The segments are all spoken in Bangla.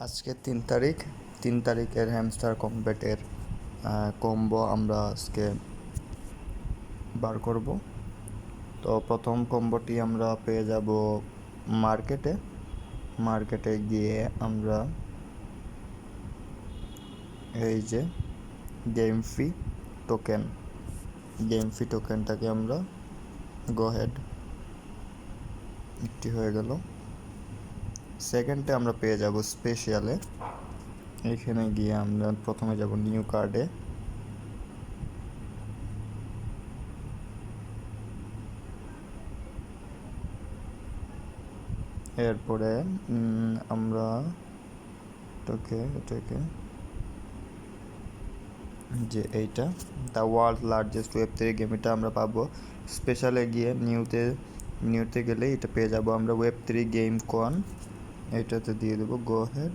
আজকে 3 তারিখ। 3 তারিখের হ্যামস্টার কম্বেটের কম্বো আমরা আজকে বার করব। তো প্রথম কম্বোটি আমরা পেয়ে যাব মার্কেটে গিয়ে আমরা এই যে গেম ফি টোকেনটাকে আমরা গো হেড, একটি হয়ে গেল। সেকেন্ডে আমরা পেয়ে যাব স্পেশালে। এখানে গিয়ে আমরা প্রথমে যাব নিউ কার্ডে, এরপরে আমরা এটাকে যে এইটা দ্য ওয়ার্ল্ড লার্জেস্ট ওয়েব3 গেম, এটা আমরা পাবো। স্পেশালে গিয়ে নিউতে গেলে এটা পেয়ে যাব আমরা ওয়েব3 গেম কন, এটাতে দিয়ে দেবো গো হেড।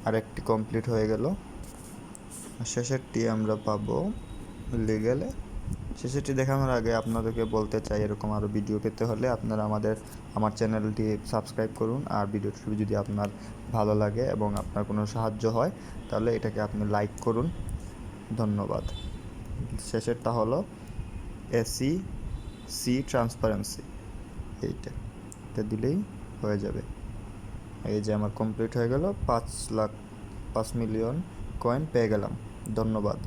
আরেকটি কমপ্লিট হয়ে গেল। শেষেরটি আমরা পাবো লিগেলে। শেষেরটি দেখানোর আগে আপনাদেরকে বলতে চাই, এরকম আরও ভিডিও পেতে হলে আপনারা আমার চ্যানেলটি সাবস্ক্রাইব করুন। আর ভিডিওটি যদি আপনার ভালো লাগে এবং আপনার কোনো সাহায্য হয় তাহলে এটাকে আপনি লাইক করুন। ধন্যবাদ। শেষেরটা হলো এসি ট্রান্সপারেন্সি, এটা দিলেই হয়ে যাবে। এই যে আমার কমপ্লিট হয়ে গেল, 5 মিলিয়ন কয়েন পেয়ে গেলাম। ধন্যবাদ।